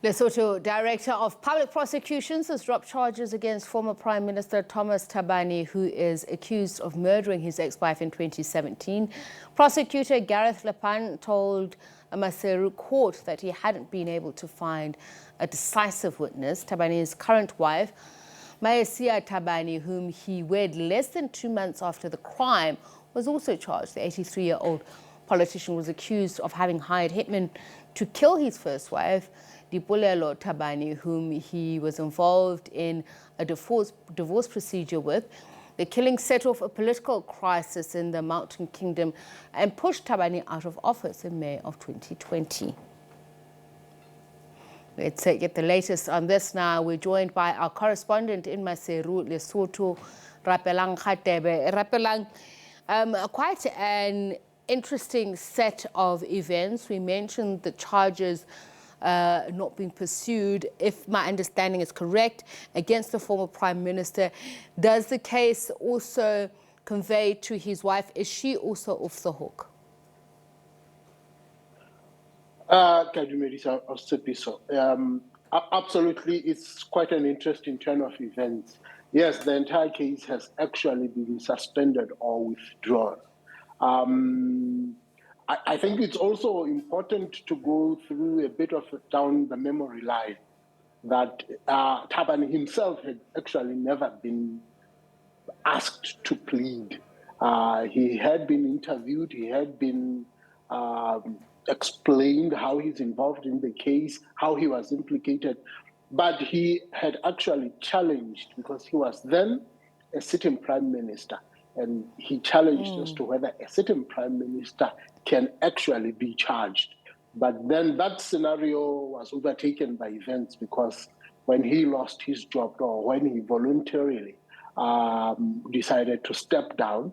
Lesotho Director of Public Prosecutions has dropped charges against former Prime Minister Thomas Thabane, who is accused of murdering his ex-wife in 2017. Prosecutor Gareth Lappan told a Maseru court that he hadn't been able to find a decisive witness. Thabane's current wife, Maseru Thabane, whom he wed less than 2 months after the crime, was also charged. The 83-year-old politician was accused of having hired hitmen to kill his first wife, Rapelang Radebe, whom he was involved in a divorce procedure with. The killing set off a political crisis in the Mountain Kingdom and pushed Thabane out of office in May of 2020. Let's get the latest on this now. We're joined by our correspondent in Maseru, Lesotho, Rapelang Radebe. Rapelang, quite an interesting set of events. We mentioned the charges not being pursued, if my understanding is correct, against the former Prime Minister. Does the case also convey to his wife, is she also off the hook? Absolutely, it's quite an interesting turn of events. Yes, the entire case has actually been suspended or withdrawn. I think it's also important to go through a bit of down the memory line that Thabane himself had actually never been asked to plead. He had been interviewed, he had been explained how he's involved in the case, how he was implicated, but he had actually challenged, because he was then a sitting prime minister, and he challenged as to whether a sitting prime minister can actually be charged. But then that scenario was overtaken by events, because when he lost his job, or when he voluntarily decided to step down,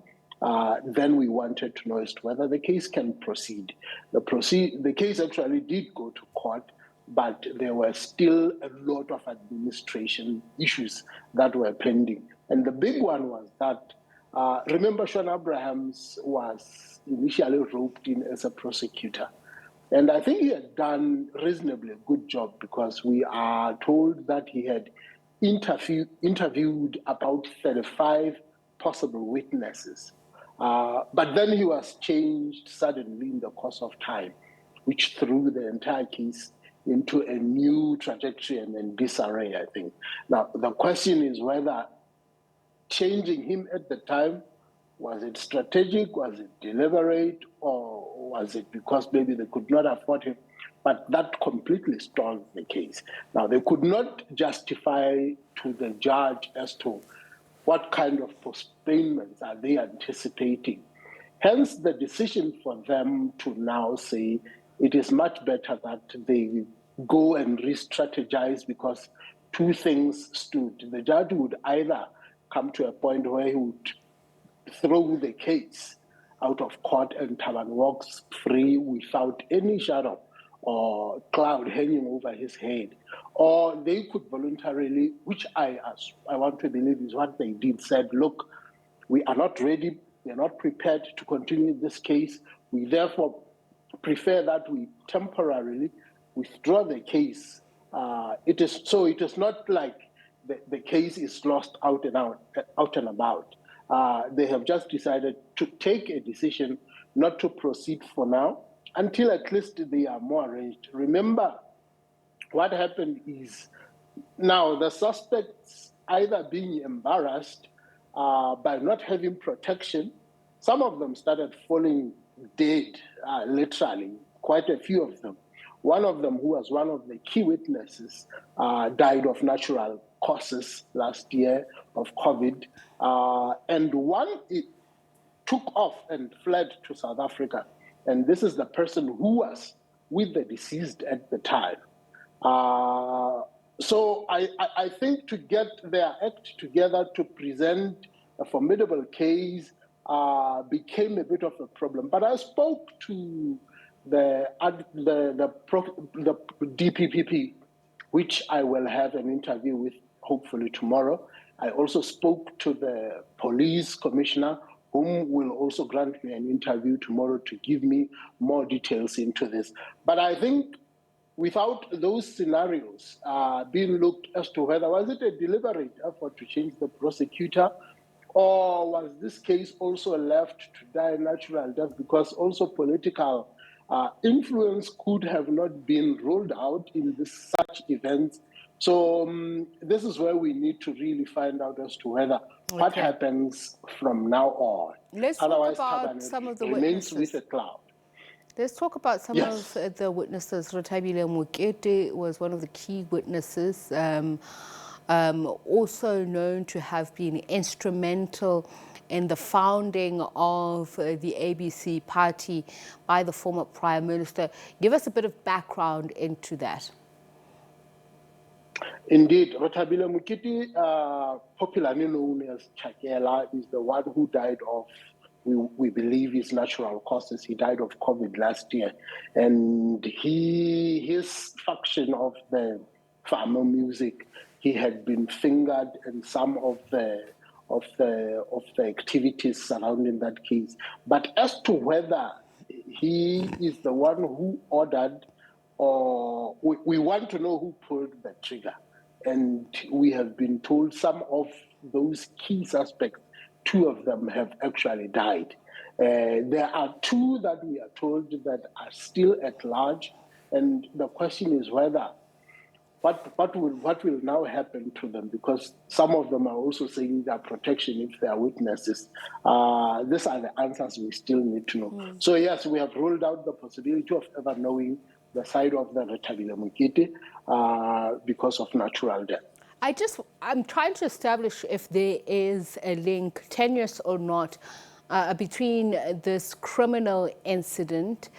then we wanted to know as to whether the case can proceed. The case actually did go to court, but there were still a lot of administration issues that were pending. And the big one was that, remember, Sean Abrahams was initially roped in as a prosecutor. And I think he had done reasonably a good job, because we are told that he had interviewed about 35 possible witnesses. But then he was changed suddenly in the course of time, which threw the entire case into a new trajectory and in disarray, I think. Now, the question is whether changing him at the time, was it strategic, was it deliberate, or was it because maybe they could not afford him? But that completely stalled the case. Now, they could not justify to the judge as to what kind of postponements are they anticipating. Hence, the decision for them to now say it is much better that they go and re-strategize, because two things stood. The judge would either come to a point where he would throw the case out of court and Thabane walks free without any shadow or cloud hanging over his head, or they could voluntarily, which I want to believe is what they did, said, look, we are not ready, we are not prepared to continue this case. We therefore prefer that we temporarily withdraw the case. It is not like the case is lost out and about. They have just decided to take a decision not to proceed for now, until at least they are more arranged. Remember, what happened is, now the suspects either being embarrassed by not having protection, some of them started falling dead, literally, quite a few of them. One of them, who was one of the key witnesses, died of natural causes last year of COVID. And one took off and fled to South Africa. And this is the person who was with the deceased at the time. So I think to get their act together to present a formidable case became a bit of a problem. But I spoke to the DPPP, which I will have an interview with hopefully tomorrow. I also spoke to the police commissioner, whom will also grant me an interview tomorrow to give me more details into this. But I think without those scenarios being looked as to whether was it a deliberate effort to change the prosecutor, or was this case also left to die a natural death because also political influence could have not been ruled out in such events. So this is where we need to really find out as to whether what happens from now on. Let's Otherwise, talk about Thabane some of the remains witnesses. with a cloud. Let's talk about some of the witnesses. Rapelang Radebe was one of the key witnesses, also known to have been instrumental in the founding of the ABC party by the former Prime Minister. Give us a bit of background into that. Indeed, Rapelang Radebe, popularly known as Chakela, is the one who died of, we believe, his natural causes. He died of COVID last year, and his faction of the farmer music, he had been fingered in some of the activities surrounding that case. But as to whether he is the one who ordered, or we want to know who pulled the trigger. And we have been told some of those key suspects, 2 of them have actually died. There are 2 that we are told that are still at large. And the question is whether, what will now happen to them? Because some of them are also saying their protection if they are witnesses. These are the answers we still need to know. So yes, we have ruled out the possibility of ever knowing the side of the Rapelang Radebe because of natural death. I'm trying to establish if there is a link, tenuous or not, between this criminal incident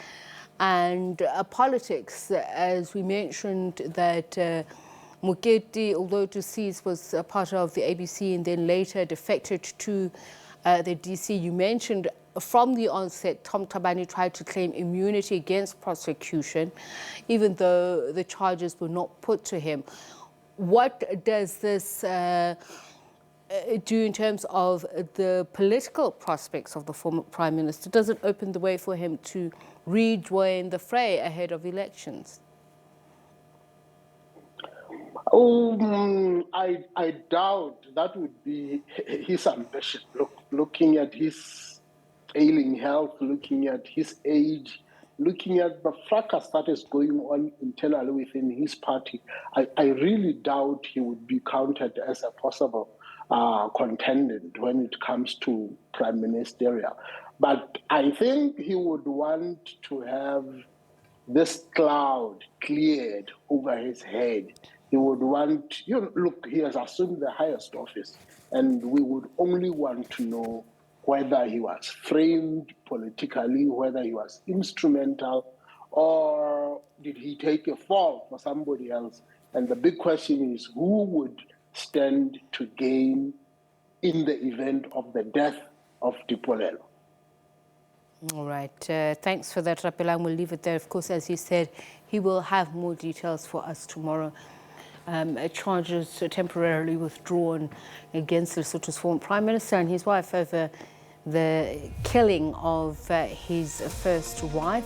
and politics. As we mentioned that Mokete, although deceased, was a part of the ABC and then later defected to the DC. You mentioned from the onset, Tom Thabane tried to claim immunity against prosecution, even though the charges were not put to him. What does this do in terms of the political prospects of the former Prime Minister? Does it open the way for him to rejoin the fray ahead of elections? I doubt that would be his ambition. Looking at his ailing health, looking at his age, looking at the fracas that is going on internally within his party, I really doubt he would be counted as a possible contendant when it comes to prime ministerial. But I think he would want to have this cloud cleared over his head. He would want, look, he has assumed the highest office, and we would only want to know whether he was framed politically, whether he was instrumental, or did he take a fall for somebody else? And the big question is, who would stand to gain in the event of the death of Dipolelo? All right. Thanks for that, Rapelang. We'll leave it there. Of course, as you said, he will have more details for us tomorrow. Charges temporarily withdrawn against Lesotho's former Prime Minister and his wife over the killing of his first wife.